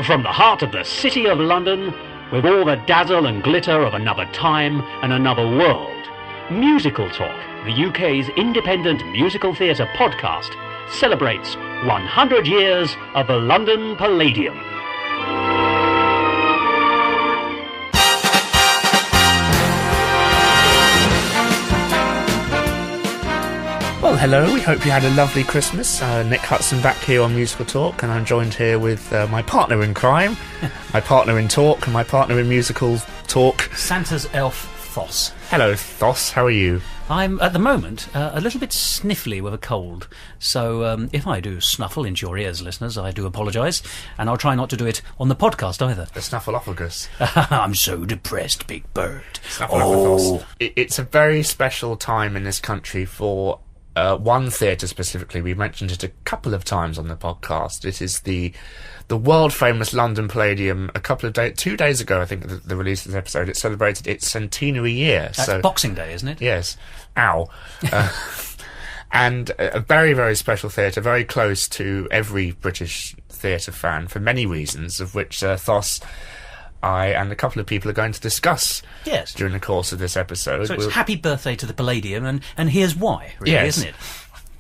From the heart of the City of London, with all the dazzle and glitter of another time and another world, Musical Talk, the UK's independent musical theatre podcast, celebrates 100 years of the London Palladium. Well, hello, we hope you had a lovely Christmas. Nick Hutson back here on Musical Talk, and I'm joined here with my partner in crime, my partner in talk, and my partner in musical talk. Santa's elf, Thos. Hello, Thos, how are you? I'm, at the moment, a little bit sniffly with a cold, so if I do snuffle into your ears, listeners, I do apologise, and I'll try not to do it on the podcast either. The snuffleupagus. I'm so depressed, big bird. Snuffleupagus. It's a very special time in this country for one theatre specifically. We mentioned it a couple of times on the podcast. It is the world famous London Palladium. 2 days ago, I think, the release of this episode, it celebrated its centenary year. That's Boxing Day, isn't it? Yes. Ow. And a very, very special theatre, very close to every British theatre fan for many reasons, of which Thos, I and a couple of people are going to discuss during the course of this episode. So it's happy birthday to the Palladium, and here's why, really, isn't it?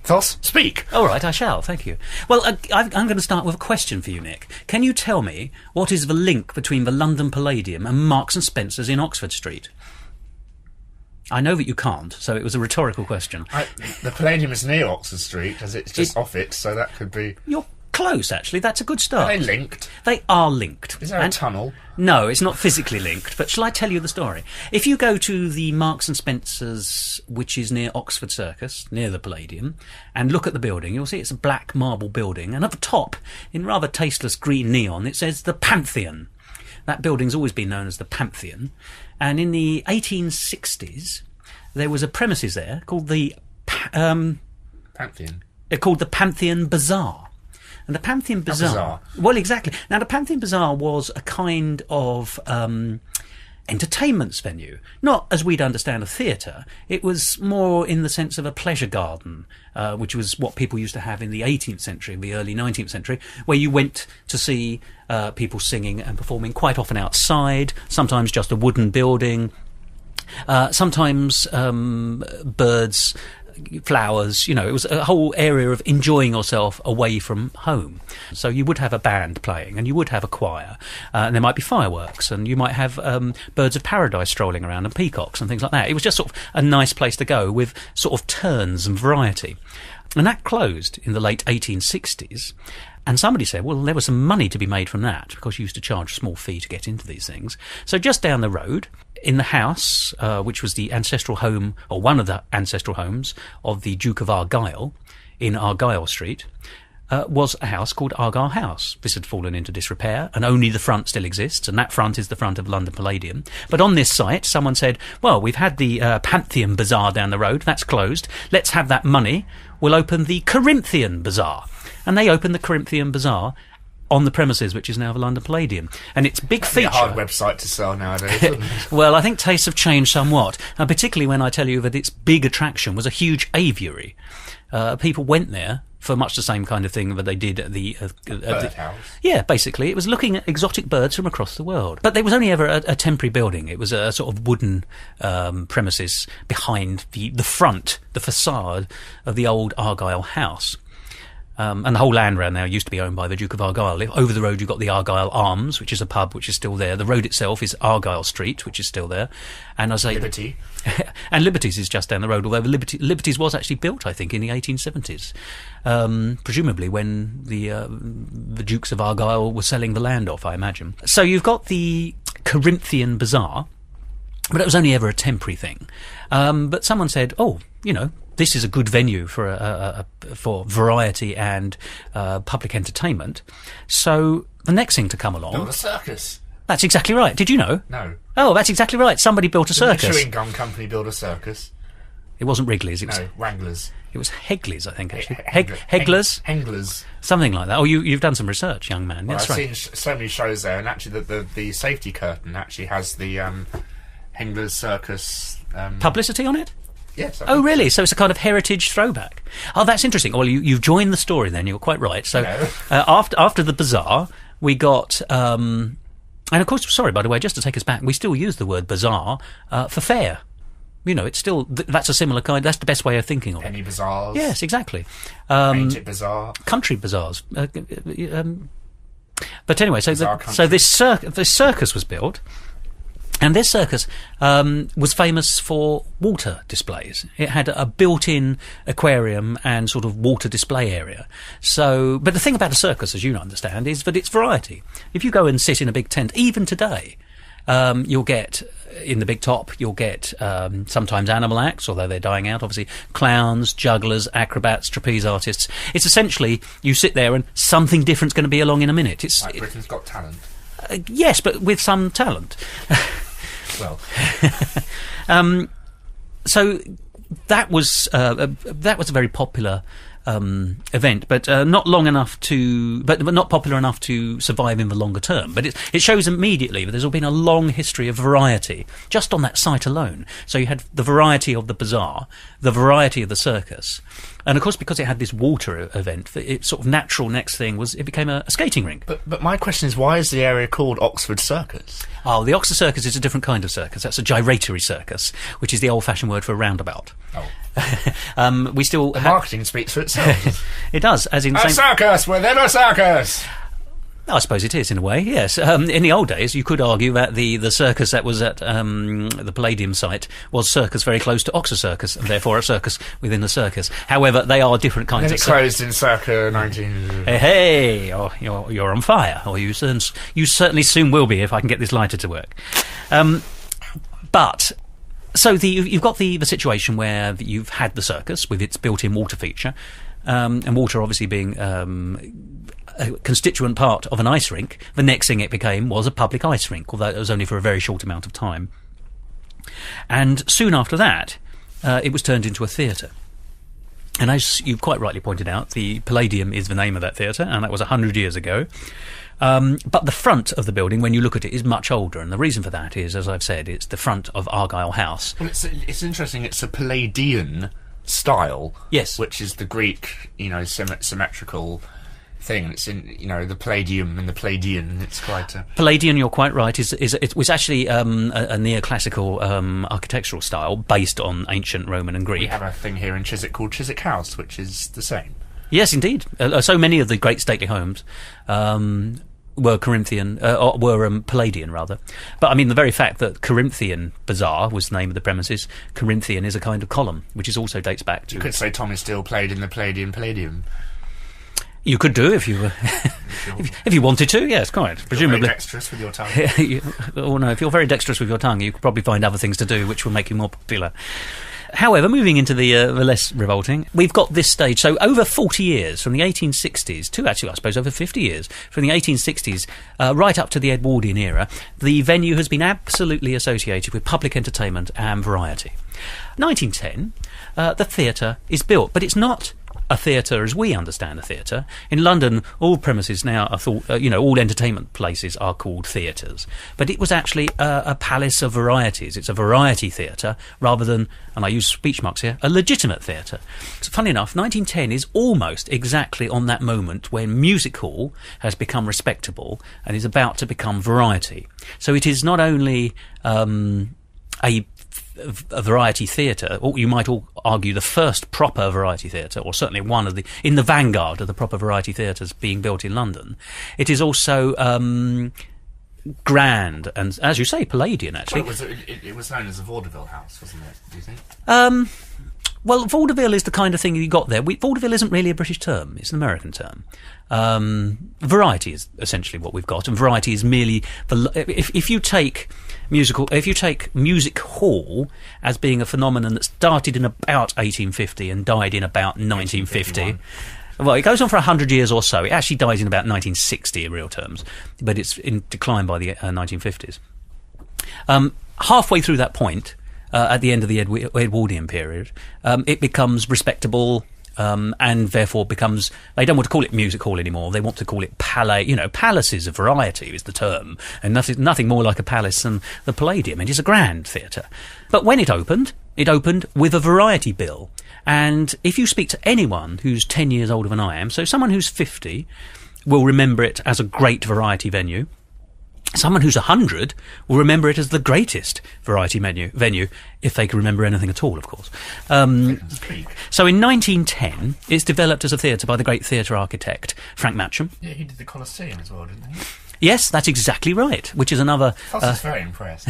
Thos, speak. All right, I shall, thank you. Well, I'm going to start with a question for you, Nick. Can you tell me what is the link between the London Palladium and Marks and Spencer's in Oxford Street? I know that you can't, so it was a rhetorical question. The Palladium is near Oxford Street, as it's just off it, so that could be... You're close, actually. That's a good start. Are they linked? They are linked. Is there a tunnel? No, it's not physically linked, but shall I tell you the story? If you go to the Marks and Spencer's, which is near Oxford Circus, near the Palladium, and look at the building, you'll see it's a black marble building, and at the top, in rather tasteless green neon, it says the Pantheon. That building's always been known as the Pantheon, and in the 1860s, there was a premises there called the Pantheon. Called the Pantheon Bazaar. And the Pantheon Bazaar... Well, exactly. Now, the Pantheon Bazaar was a kind of entertainments venue. Not as we'd understand a theatre. It was more in the sense of a pleasure garden, which was what people used to have in the 18th century, the early 19th century, where you went to see people singing and performing, quite often outside, sometimes just a wooden building, sometimes birds... flowers, it was a whole area of enjoying yourself away from home. So you would have a band playing, and you would have a choir, and there might be fireworks, and you might have birds of paradise strolling around, and peacocks and things like that. It was just sort of a nice place to go with sort of turns and variety. And that closed in the late 1860s. And somebody said, well, there was some money to be made from that, because you used to charge a small fee to get into these things. So just down the road, in the house, which was the ancestral home, or one of the ancestral homes of the Duke of Argyll, in Argyle Street, was a house called Argyle House. This had fallen into disrepair, and only the front still exists, and that front is the front of London Palladium. But on this site, someone said, well, we've had the Pantheon Bazaar down the road, that's closed, let's have that money, we'll open the Corinthian Bazaar. And they opened the Corinthian Bazaar on the premises, which is now the London Palladium. And its big feature... That'd be a hard website to sell nowadays, wouldn't it? Well, I think tastes have changed somewhat, particularly when I tell you that its big attraction was a huge aviary. People went there for much the same kind of thing that they did at the... birdhouse. Yeah, basically. It was looking at exotic birds from across the world. But there was only ever a temporary building. It was a sort of wooden premises behind the front, the facade of the old Argyle house. And the whole land round there used to be owned by the Duke of Argyll. Over the road you've got the Argyle Arms, which is a pub which is still there. The road itself is Argyle Street, which is still there. And I say Liberty. And Liberties is just down the road, although Liberties was actually built, I think, in the 1870s. Presumably when the Dukes of Argyll were selling the land off, I imagine. So you've got the Corinthian Bazaar, but it was only ever a temporary thing. But someone said, this is a good venue for for variety and public entertainment. So the next thing to come along... Build a circus. That's exactly right. Did you know? No. Oh, that's exactly right. Somebody built a circus. Did the chewing gum company build a circus? It wasn't Wrigley's. It was Wranglers. It was Hegley's, I think, actually. Heglers? Henglers. Something like that. Oh, you've done some research, young man. Well, That's I've right. seen so many shows there, and actually the safety curtain actually has the Henglers Circus... Publicity on it? Yes. Oh, really? So it's a kind of heritage throwback. Oh, that's interesting. Well, you've joined the story then. You're quite right. So after the bazaar, We got, and of course, sorry, by the way, just to take us back, we still use the word bazaar for fair. You know, it's still, that's a similar kind, that's the best way of thinking of it. Penny bazaars. Yes, exactly. Ain't it bizarre? Country bazaars. But anyway, so this circus was built. And this circus was famous for water displays. It had a built-in aquarium and sort of water display area. So, but the thing about a circus, as you understand, is that it's variety. If you go and sit in a big tent, even today, you'll get, in the big top, you'll get sometimes animal acts, although they're dying out, obviously, clowns, jugglers, acrobats, trapeze artists. It's essentially, you sit there and something different's going to be along in a minute. It's like Britain's Got Talent. Yes, but with some talent. Well, so that was a very popular event, but not long enough to, but not popular enough to survive in the longer term. But it shows immediately that there's been a long history of variety just on that site alone. So you had the variety of the bazaar, the variety of the circus, and of course, because it had this water event, its sort of natural next thing was it became a skating rink. But my question is, why is the area called Oxford Circus? Oh, the Oxford Circus is a different kind of circus. That's a gyratory circus, which is the old-fashioned word for a roundabout. Oh. We still the marketing speaks for itself. It does, as in a circus within a circus. I suppose it is, in a way, yes. In the old days, you could argue that the circus that was at the Palladium site was circus very close to Oxford Circus, and therefore a circus within the circus. However, they are different kinds of circus. It closed in circa 19... Hey, you're on fire, or you certainly soon will be if I can get this lighter to work. But... So you've got the situation where you've had the circus with its built-in water feature, and water obviously being a constituent part of an ice rink. The next thing it became was a public ice rink, although it was only for a very short amount of time. And soon after that, it was turned into a theatre. And as you quite rightly pointed out, the Palladium is the name of that theatre, and that was 100 years ago. But the front of the building, when you look at it, is much older, and the reason for that is, as I've said, it's the front of Argyle House. Well, it's interesting. It's a Palladian style, yes, which is the Greek, symmetrical thing. It's in, the Palladium and the Palladian. It's quite a... Palladian, you're quite right. It was actually a neoclassical architectural style based on ancient Roman and Greek. We have a thing here in Chiswick called Chiswick House, which is the same. Yes, indeed. So many of the great stately homes were Corinthian, or were Palladian, rather. But I mean, the very fact that Corinthian Bazaar was the name of the premises, Corinthian is a kind of column, which is also dates back to... You could say Thomas Steele played in the Palladium. You could do if you were, if you wanted to. Yes, quite. Presumably. Very dexterous with your tongue. Oh no, if you're very dexterous with your tongue, you could probably find other things to do which will make you more popular. However, moving into the less revolting, we've got this stage. So over 40 years, from the 1860s to actually, I suppose, over 50 years, from the 1860s right up to the Edwardian era, the venue has been absolutely associated with public entertainment and variety. 1910, the theatre is built, but it's not a theatre as we understand a theatre. In London, all premises now are thought, all entertainment places are called theatres. But it was actually a palace of varieties. It's a variety theatre rather than, and I use speech marks here, a legitimate theatre. So, funny enough, 1910 is almost exactly on that moment when music hall has become respectable and is about to become variety. So it is not only a variety theatre, or you might all argue the first proper variety theatre, or certainly one of in the vanguard of the proper variety theatres being built in London. It is also grand, and as you say, Palladian, actually. Well, it was known as the Vaudeville House, wasn't it, do you think? Well, vaudeville is the kind of thing you got there. Vaudeville isn't really a British term, it's an American term. Variety is essentially what we've got, and variety is merely if you take music hall as being a phenomenon that started in about 1850 and died in about 1950. Well, it goes on for 100 years or so. It actually dies in about 1960 in real terms, but it's in decline by the 1950s. Halfway through that point, at the end of the Edwardian period, it becomes respectable, and therefore becomes, they don't want to call it music hall anymore, they want to call it palaces of variety is the term, and nothing more like a palace than the Palladium. It is a grand theatre. But when it opened with a variety bill, and if you speak to anyone who's 10 years older than I am, so someone who's 50, will remember it as a great variety venue. Someone who's 100 will remember it as the greatest variety venue, if they can remember anything at all, of course. So in 1910, it's developed as a theatre by the great theatre architect Frank Matcham. Yeah, he did the Colosseum as well, didn't he? Yes, that's exactly right, which is another... Thos is very impressed.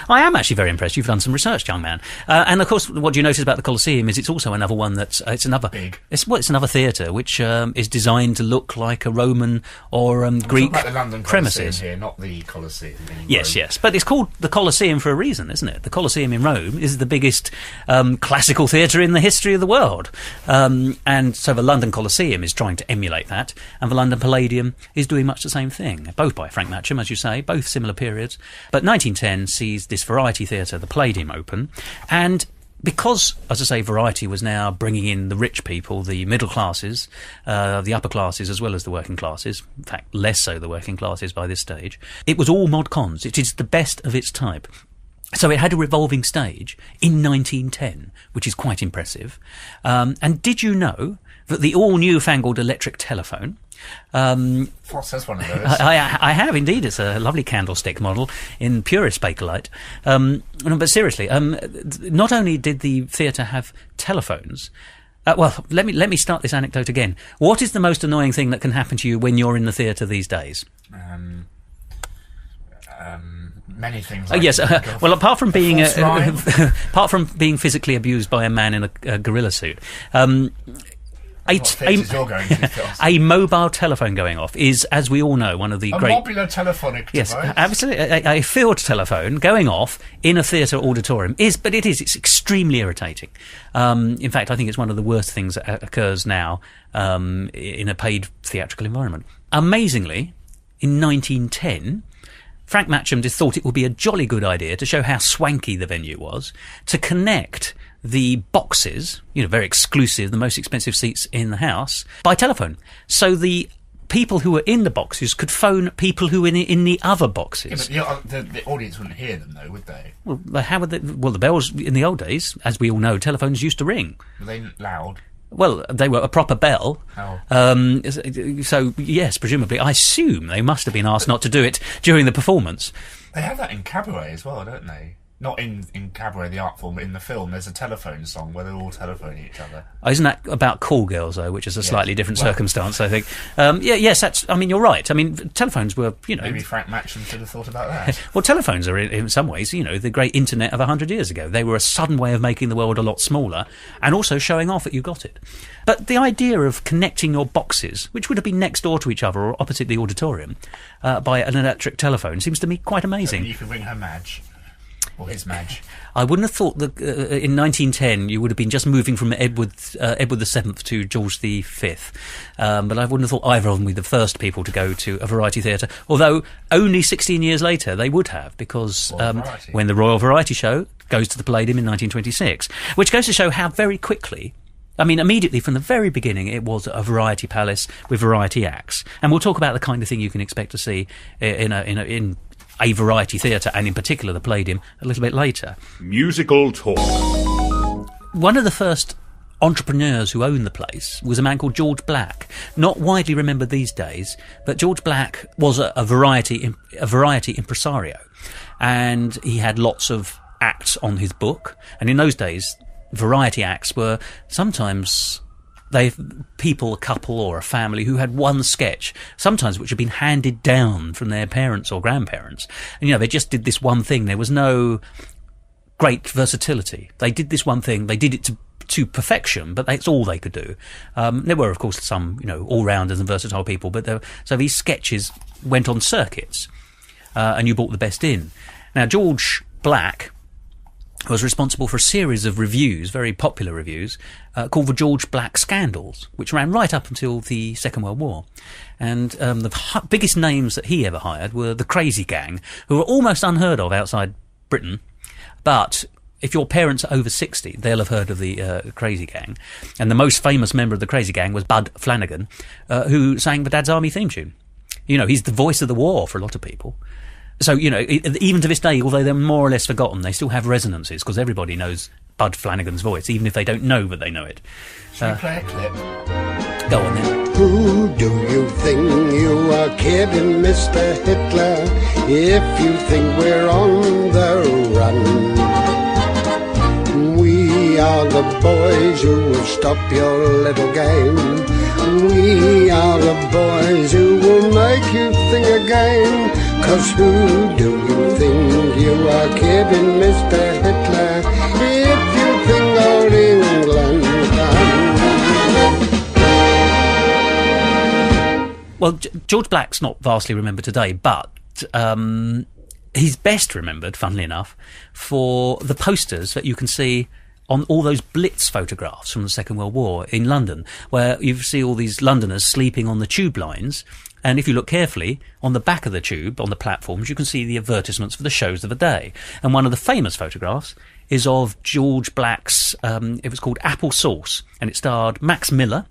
I am actually very impressed. You've done some research, young man. And, of course, what you notice about the Colosseum is it's also another one that's... it's another... Big. It's another theatre which is designed to look like a Roman or Greek about the London premises. Here, not the Colosseum in Yes, Rome. yes. But it's called the Colosseum for a reason, isn't it? The Colosseum in Rome is the biggest classical theatre in the history of the world. And so the London Colosseum is trying to emulate that, and the London Palladium is doing much the same thing, both by Frank Matcham, as you say, both similar periods. But 1910 sees this variety theatre, the Palladium, open, and because, as I say, variety was now bringing in the rich people, the middle classes, the upper classes, as well as the working classes, in fact, less so the working classes by this stage, it was all mod cons. It is the best of its type. So it had a revolving stage in 1910, which is quite impressive. And did you know that the all-newfangled electric telephone... Thos has one of those. I have, indeed. It's a lovely candlestick model in purest Bakelite. But seriously, not only did the theatre have telephones... well, let me start this anecdote again. What is the most annoying thing that can happen to you when you're in the theatre these days? Many things. Yes. Well, apart from being apart from being physically abused by a man in a gorilla suit, a mobile telephone going off is, as we all know, one of the great... A modular telephonic device. Yes, absolutely. A field telephone going off in a theatre auditorium it's extremely irritating. In fact, I think it's one of the worst things that occurs now in a paid theatrical environment. Amazingly, in 1910... Frank Matcham just thought it would be a jolly good idea to show how swanky the venue was, to connect the boxes, very exclusive, the most expensive seats in the house, by telephone. So the people who were in the boxes could phone people who were in the other boxes. Yeah, but the audience wouldn't hear them, though, would they? Well, how would they? Well, the bells in the old days, as we all know, telephones used to ring. Were they loud? Well, they were a proper bell. Oh. So, yes, presumably, I assume they must have been asked not to do it during the performance. They have that in cabaret as well, don't they? Not in cabaret, the art form, but in the film, there's a telephone song where they're all telephoning each other. Isn't that about call girls, though, which is a slightly different circumstance, I think. Yes, you're right. I mean, telephones were, Maybe Frank Matcham should have thought about that. Well, telephones are, in some ways, the great internet of 100 years ago. They were a sudden way of making the world a lot smaller and also showing off that you got it. But the idea of connecting your boxes, which would have been next door to each other or opposite the auditorium, by an electric telephone seems to me quite amazing. You could ring her Madge. Or his Madge. I wouldn't have thought that in 1910 you would have been just moving from Edward VII to George V. But I wouldn't have thought either of them were the first people to go to a variety theatre, although only 16 years later they would have, because when the Royal Variety Show goes to the Palladium in 1926, which goes to show how very quickly... I mean, immediately from the very beginning, it was a variety palace with variety acts. And we'll talk about the kind of thing you can expect to see in a variety theatre, and in particular the Palladium, a little bit later. Musical talk. One of the first entrepreneurs who owned the place was a man called George Black. Not widely remembered these days, but George Black was a variety impresario, and he had lots of acts on his book. And in those days, variety acts were sometimes... a couple or a family who had one sketch, sometimes which had been handed down from their parents or grandparents. And, they just did this one thing. There was no great versatility. They did this one thing. They did it to perfection, but that's all they could do. There were, of course, some, all-rounders and versatile people, but so these sketches went on circuits, and you brought the best in. Now, George Black was responsible for a series of reviews, very popular reviews, called the George Black Scandals, which ran right up until the Second World War. And the biggest names that he ever hired were the Crazy Gang, who were almost unheard of outside Britain. But if your parents are over 60, they'll have heard of the Crazy Gang. And the most famous member of the Crazy Gang was Bud Flanagan, who sang the Dad's Army theme tune. He's the voice of the war for a lot of people. So, even to this day, although they're more or less forgotten, they still have resonances, because everybody knows Bud Flanagan's voice, even if they don't know that they know it. Should we play a clip? Go on then. Who do you think you are kidding, Mr. Hitler, if you think we're on the run? We are the boys who will stop your little game. We are the boys who will make you think again. 'Cause who do you think you are kidding, Mr. Hitler, if you think old England's done? Well, George Black's not vastly remembered today, but he's best remembered, funnily enough, for the posters that you can see on all those Blitz photographs from the Second World War in London, where you see all these Londoners sleeping on the tube lines. And if you look carefully, on the back of the tube, on the platforms, you can see the advertisements for the shows of the day. And one of the famous photographs is of George Black's, it was called Apple Sauce, and it starred Max Miller,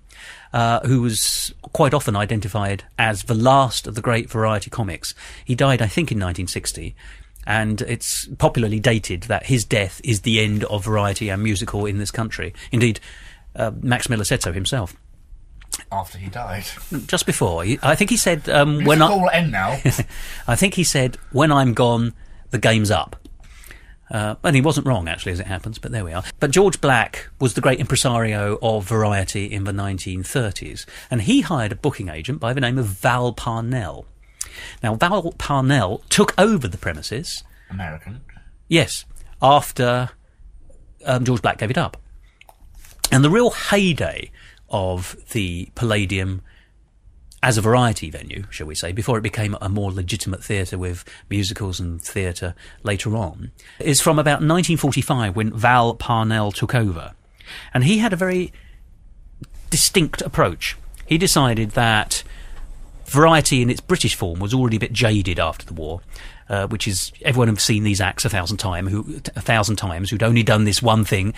who was quite often identified as the last of the great variety comics. He died, I think, in 1960, and it's popularly dated that his death is the end of variety and musical in this country. Indeed, Max Miller said so himself. After he died. Just before. I think he said... when will end now. I think he said, when I'm gone, the game's up. And he wasn't wrong, actually, as it happens, but there we are. But George Black was the great impresario of variety in the 1930s, and he hired a booking agent by the name of Val Parnell. Now, Val Parnell took over the premises. American. Yes, after George Black gave it up. And the real heyday of the Palladium as a variety venue, shall we say, before it became a more legitimate theatre with musicals and theatre later on, is from about 1945 when Val Parnell took over. And he had a very distinct approach. He decided that variety in its British form was already a bit jaded after the war, which is, everyone have seen these acts a thousand times who'd only done this one thing.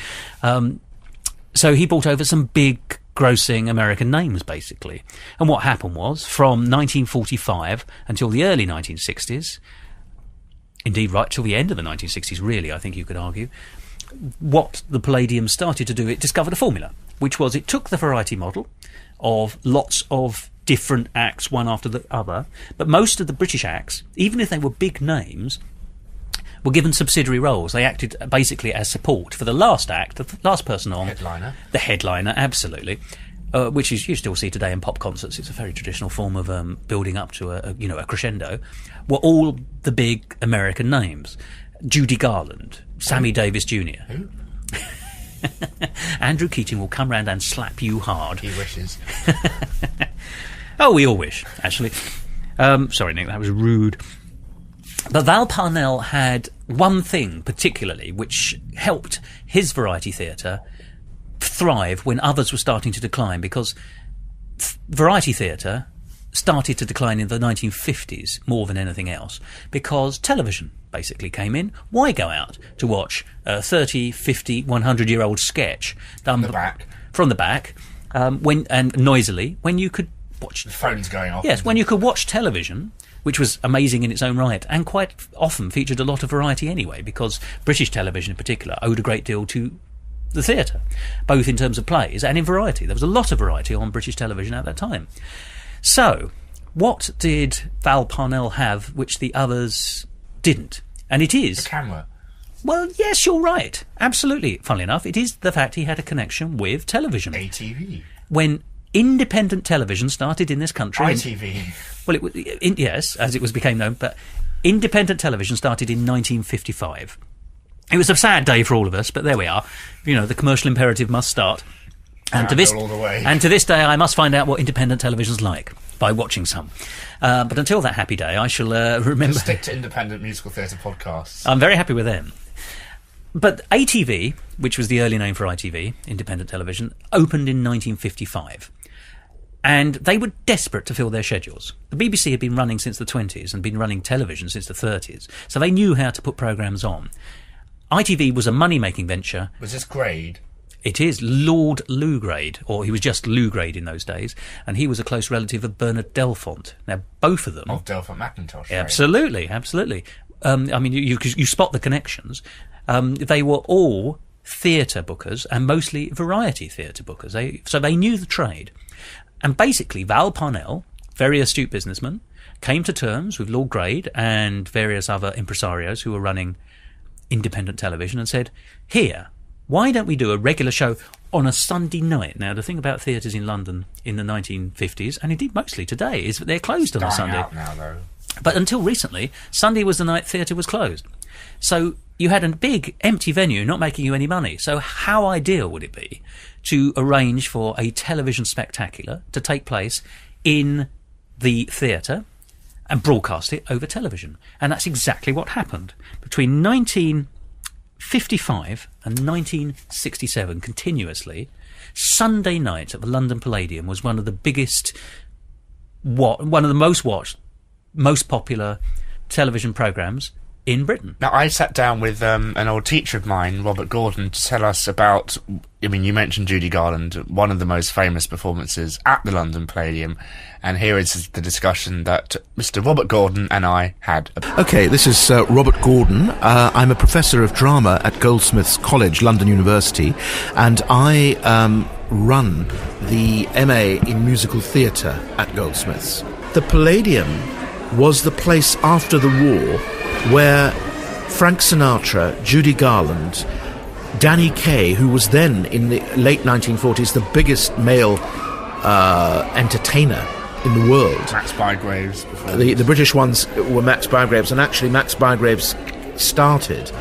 So he brought over some big grossing American names, basically. And what happened was, from 1945 until the early 1960s, indeed right till the end of the 1960s, really, I think you could argue, what the Palladium started to do, it discovered a formula, which was it took the variety model of lots of different acts, one after the other, but most of the British acts, even if they were big names, were given subsidiary roles. They acted basically as support for the last act, the last person on. Headliner. The headliner, absolutely. Which is, you still see today in pop concerts. It's a very traditional form of building up to a crescendo. Were all the big American names: Judy Garland, Sammy Davis Jr. Who? Andrew Keating will come round and slap you hard. He wishes. Oh, we all wish, actually. Sorry, Nick, that was rude. But Val Parnell had one thing particularly which helped his variety theatre thrive when others were starting to decline, because variety theatre started to decline in the 1950s more than anything else because television basically came in. Why go out to watch a 30, 50, 100-year-old sketch done from the back and noisily when you could watch... The phone's going off. Yes, when you could watch television, which was amazing in its own right, and quite often featured a lot of variety anyway, because British television in particular owed a great deal to the theatre, both in terms of plays and in variety. There was a lot of variety on British television at that time. So, what did Val Parnell have which the others didn't? And it is... The camera. Well, yes, you're right. Absolutely. Funnily enough, it is the fact he had a connection with television. ATV. When independent television started in this country... ITV. Well, yes, as it became known, but independent television started in 1955. It was a sad day for all of us, but there we are. You know, the commercial imperative must start. And to this day, I must find out what independent television's like by watching some. But until that happy day, I shall remember... Just stick to independent musical theatre podcasts. I'm very happy with them. But ATV, which was the early name for ITV, independent television, opened in 1955. And they were desperate to fill their schedules. The BBC had been running since the 20s and been running television since the 30s, so they knew how to put programmes on. ITV was a money-making venture. Was this Grade? It is Lord Lewgrade, or he was just Lewgrade in those days, and he was a close relative of Bernard Delfont. Now, both of them... Of Delfont Mackintosh, absolutely, right? Absolutely. I mean, you spot the connections. They were all theatre bookers, and mostly variety theatre bookers. So they knew the trade. And basically, Val Parnell, very astute businessman, came to terms with Lord Grade and various other impresarios who were running independent television and said, here, why don't we do a regular show on a Sunday night? Now, the thing about theatres in London in the 1950s, and indeed mostly today, is that they're closed on a Sunday. Out now, though. But until recently, Sunday was the night theatre was closed. So you had a big empty venue not making you any money. So how ideal would it be to arrange for a television spectacular to take place in the theatre and broadcast it over television? And that's exactly what happened. Between 1955 and 1967, continuously, Sunday night at the London Palladium was one of the biggest, one of the most watched, most popular television programmes in Britain. Now, I sat down with an old teacher of mine, Robert Gordon, to tell us about, I mean, you mentioned Judy Garland, one of the most famous performances at the London Palladium, and here is the discussion that Mr. Robert Gordon and I had. Okay, this is Robert Gordon. I'm a professor of drama at Goldsmiths College, London University, and I run the MA in musical theatre at Goldsmiths. The Palladium was the place after the war where Frank Sinatra, Judy Garland, Danny Kaye, who was then, in the late 1940s, the biggest male entertainer in the world. Max Bygraves. The British ones were Max Bygraves, and actually Max Bygraves started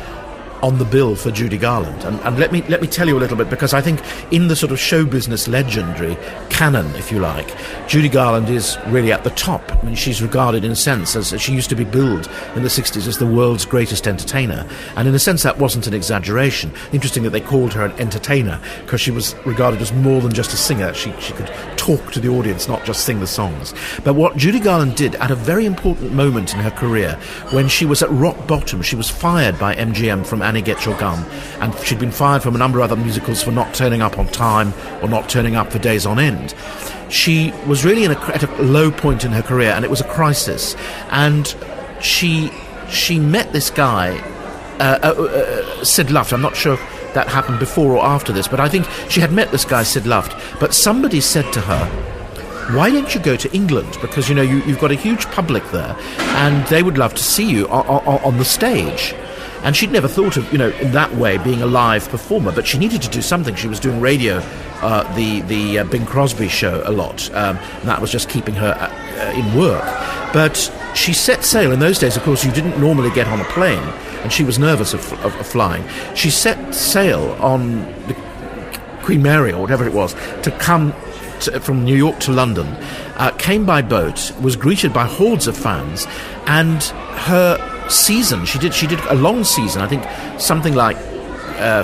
on the bill for Judy Garland. And let me tell you a little bit, because I think in the sort of show business legendary canon, if you like, Judy Garland is really at the top. I mean, she's regarded in a sense as she used to be billed in the 60s as the world's greatest entertainer. And in a sense that wasn't an exaggeration. Interesting that they called her an entertainer, because she was regarded as more than just a singer. She could talk to the audience, not just sing the songs. But what Judy Garland did at a very important moment in her career, when she was at rock bottom, she was fired by MGM from Annie Get Your Gun, and she'd been fired from a number of other musicals for not turning up on time or not turning up for days on end. She was really at a low point in her career, and it was a crisis. And she met this guy, Sid Luft. I'm not sure if that happened before or after this, but I think she had met this guy, Sid Luft. But somebody said to her, why don't you go to England? Because, you know, you've got a huge public there, and they would love to see you on the stage. And she'd never thought of, you know, in that way, being a live performer, but she needed to do something. She was doing radio, the Bing Crosby show a lot, and that was just keeping her in work. But she set sail. In those days, of course, you didn't normally get on a plane, and she was nervous of flying. She set sail on the Queen Mary, or whatever it was, to come from New York to London, came by boat, was greeted by hordes of fans, and her season, she did a long season, I think something like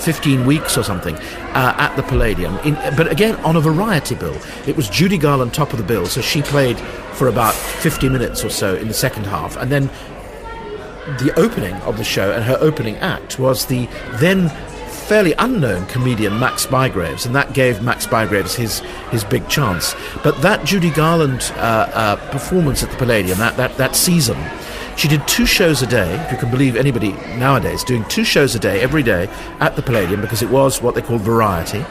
15 weeks or something, at the Palladium, but again on a variety bill. It was Judy Garland top of the bill, so she played for about 50 minutes or so in the second half, and then the opening of the show and her opening act was the then fairly unknown comedian Max Bygraves, and that gave Max Bygraves his big chance. But that Judy Garland performance at the Palladium, that season, she did 2 shows a day, if you can believe anybody nowadays doing 2 shows a day, every day, at the Palladium, because it was what they called variety,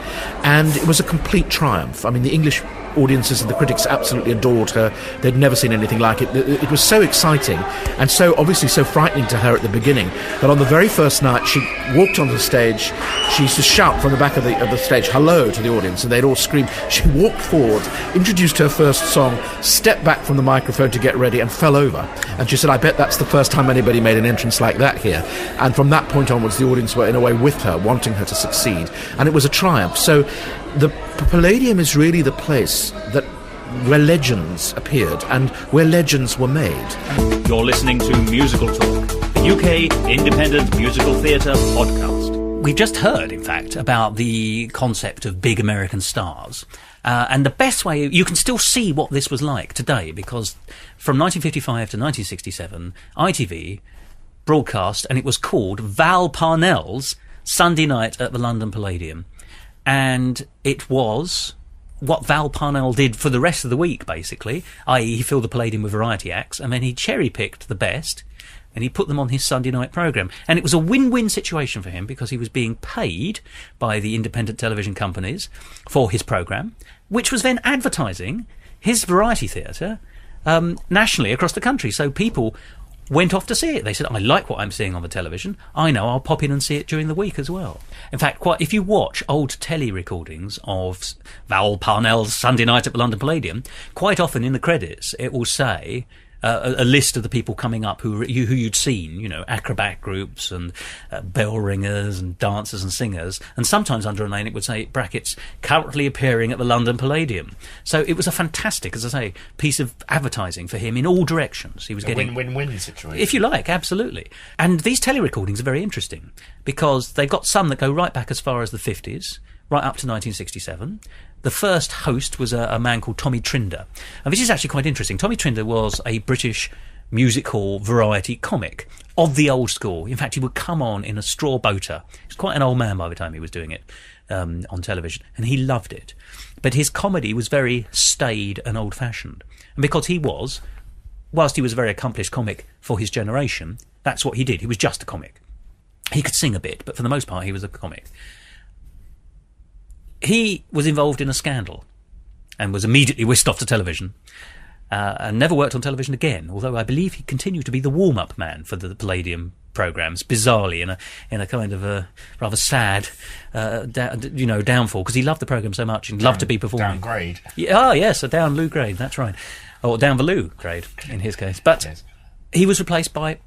and it was a complete triumph. I mean, the English audiences and the critics absolutely adored her. They'd never seen anything like it. It was so exciting, and so obviously so frightening to her at the beginning, that on the very first night she walked onto the stage, she used to shout from the back of the stage, hello, to the audience, and they'd all scream. She walked forward, introduced her first song, stepped back from the microphone to get ready, and fell over. And she said, I bet that's the first time anybody made an entrance like that here. And from that point onwards, the audience were in a way with her, wanting her to succeed, and it was a triumph. So the Palladium is really the place where legends appeared and where legends were made. You're listening to Musical Talk, the UK independent musical theatre podcast. We've just heard, in fact, about the concept of big American stars. And the best way, you can still see what this was like today, because from 1955 to 1967, ITV broadcast, and it was called Val Parnell's Sunday Night at the London Palladium. And it was what Val Parnell did for the rest of the week, basically, i.e. he filled the Palladium with variety acts, and then he cherry-picked the best, and he put them on his Sunday night programme. And it was a win-win situation for him because he was being paid by the independent television companies for his programme, which was then advertising his variety theatre nationally across the country. So people went off to see it. They said, I like what I'm seeing on the television. I know I'll pop in and see it during the week as well. In fact, if you watch old telly recordings of Val Parnell's Sunday Night at the London Palladium, quite often in the credits it will say a list of the people coming up who you'd seen, you know, acrobat groups and bell ringers and dancers and singers, and sometimes under a name it would say, brackets, currently appearing at the London Palladium. So it was a fantastic, as I say, piece of advertising for him in all directions. He was getting win-win situation, if you like, absolutely. And these tele-recordings are very interesting because they've got some that go right back as far as the 50s, right up to 1967. The first host was a man called Tommy Trinder. And this is actually quite interesting. Tommy Trinder was a British music hall variety comic of the old school. In fact, he would come on in a straw boater. He was quite an old man by the time he was doing it on television, and he loved it. But his comedy was very staid and old-fashioned. And because he was, whilst he was a very accomplished comic for his generation, that's what he did. He was just a comic. He could sing a bit, but for the most part, he was a comic. He was involved in a scandal and was immediately whisked off to television and never worked on television again, although I believe he continued to be the warm-up man for the Palladium programmes, bizarrely, in a kind of a rather sad downfall, because he loved the programme so much and loved to be performing. Downgrade. Yes, a down Lou grade, that's right. Or down the Lou grade, in his case. But yes. He was replaced by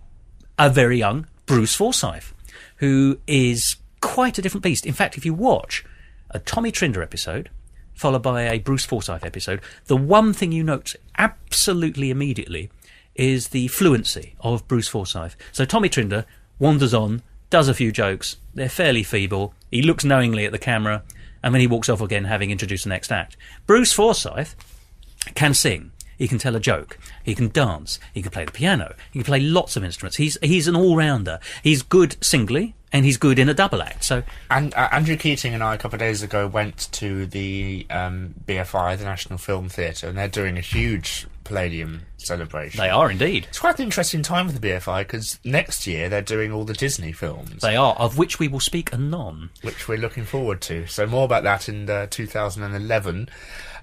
a very young Bruce Forsyth, who is quite a different beast. In fact, if you watch a Tommy Trinder episode followed by a Bruce Forsyth episode, the one thing you note absolutely immediately is the fluency of Bruce Forsyth. So Tommy Trinder wanders on, does a few jokes, they're fairly feeble, he looks knowingly at the camera, and then he walks off again having introduced the next act. Bruce Forsyth can sing, he can tell a joke, he can dance, he can play the piano, he can play lots of instruments. He's an all-rounder. He's good singly, and he's good in a double act. So, and Andrew Keating and I a couple of days ago went to the BFI, the National Film Theatre, and they're doing a huge Palladium celebration. They are indeed. It's quite an interesting time for the BFI because next year they're doing all the Disney films. They are, of which we will speak anon. Which we're looking forward to. So more about that in 2011.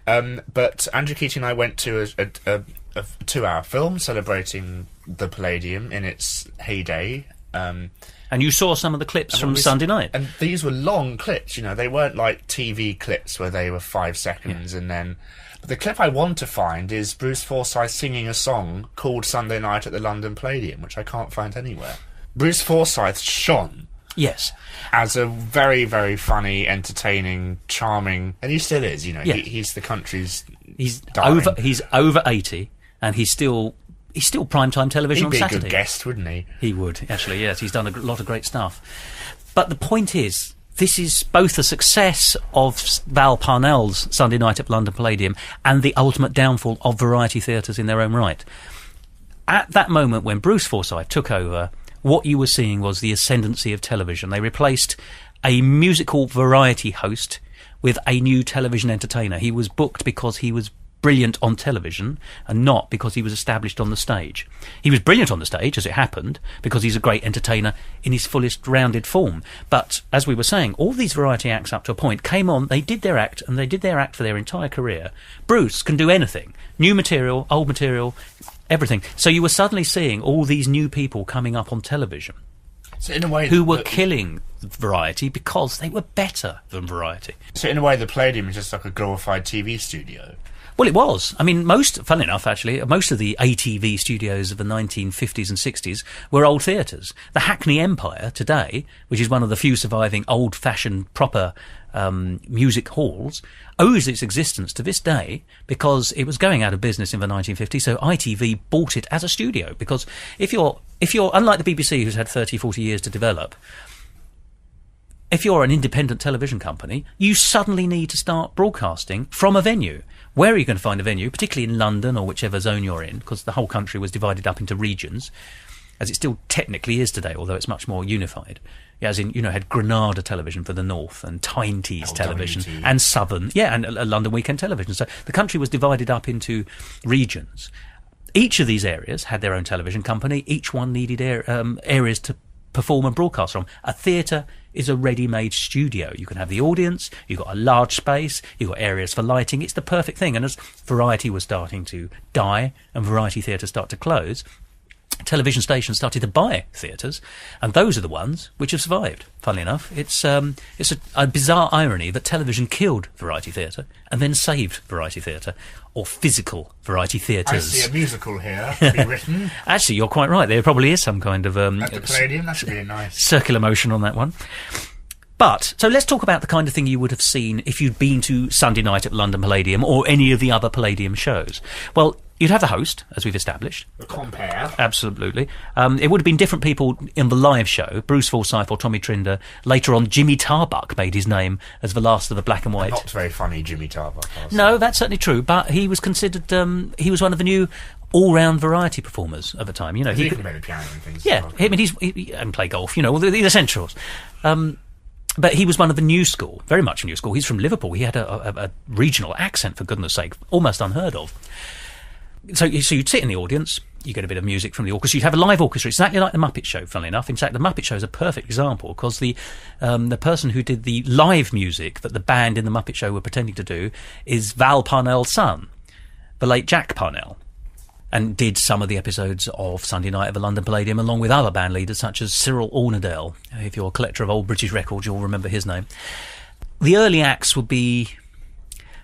But Andrew Keating and I went to a 2-hour film celebrating the Palladium in its heyday. And you saw some of the clips from Sunday night. And these were long clips, you know, they weren't like TV clips where they were 5 seconds and then... But the clip I want to find is Bruce Forsyth singing a song called Sunday Night at the London Palladium, which I can't find anywhere. Bruce Forsyth shone. Yes. As a very, very funny, entertaining, charming... And he still is, you know, yes. He's the country's... He's over 80, and he's still primetime television on Saturday. He'd be a good guest, wouldn't he? He would, actually, yes. He's done a lot of great stuff. But the point is, this is both a success of Val Parnell's Sunday Night at London Palladium and the ultimate downfall of variety theatres in their own right. At that moment when Bruce Forsyth took over, what you were seeing was the ascendancy of television. They replaced a musical variety host with a new television entertainer. He was booked because he was brilliant on television and not because he was established on the stage. He was brilliant on the stage, as it happened, because he's a great entertainer in his fullest rounded form. But, as we were saying, all these variety acts up to a point came on, they did their act, and they did their act for their entire career. Bruce can do anything. New material, old material, everything. So you were suddenly seeing all these new people coming up on television. So in a way, who were killing variety because they were better than variety. So in a way, the Palladium is just like a glorified TV studio. Well, it was. I mean, funnily enough, actually, most of the ATV studios of the 1950s and 60s were old theatres. The Hackney Empire today, which is one of the few surviving old-fashioned, proper music halls, owes its existence to this day because it was going out of business in the 1950s, so ITV bought it as a studio. Because if you're unlike the BBC, who's had 30, 40 years to develop, if you're an independent television company, you suddenly need to start broadcasting from a venue. Where are you going to find a venue, particularly in London or whichever zone you're in, because the whole country was divided up into regions, as it still technically is today, although it's much more unified. Yeah, as in, had Granada Television for the north and Tyne Tees Television and Southern, and London Weekend Television. So the country was divided up into regions. Each of these areas had their own television company. Each one needed areas to perform and broadcast from. A theatre is a ready-made studio. You can have the audience, you've got a large space, you've got areas for lighting. It's the perfect thing. And as variety was starting to die and variety theatres start to close, television stations started to buy theatres, and those are the ones which have survived. Funnily enough, it's a bizarre irony that television killed variety theatre and then saved variety theatre, or physical variety theatres. I see a musical here to be written. Actually, you're quite right. There probably is some kind of at the Palladium. That should be nice circular motion on that one. But, so let's talk about the kind of thing you would have seen if you'd been to Sunday night at London Palladium or any of the other Palladium shows. Well, you'd have the host, as we've established. The compare. Absolutely. It would have been different people in the live show. Bruce Forsyth or Tommy Trinder. Later on, Jimmy Tarbuck made his name as the last of the black and white. Not very funny, Jimmy Tarbuck. No, that's certainly true. But he was considered, he was one of the new all-round variety performers at the time. You know, he could play the piano and things. Yeah, and play golf, you know, the essentials. But he was one of the new school, very much new school. He's from Liverpool. He had a regional accent, for goodness sake, almost unheard of. So you'd sit in the audience, you get a bit of music from the orchestra, you'd have a live orchestra, exactly like the Muppet Show, funnily enough. In fact, the Muppet Show is a perfect example, because the person who did the live music that the band in the Muppet Show were pretending to do is Val Parnell's son, the late Jack Parnell, and did some of the episodes of Sunday Night at the London Palladium, along with other band leaders such as Cyril Ornadale. If you're a collector of old British records, you'll remember his name. The early acts would be,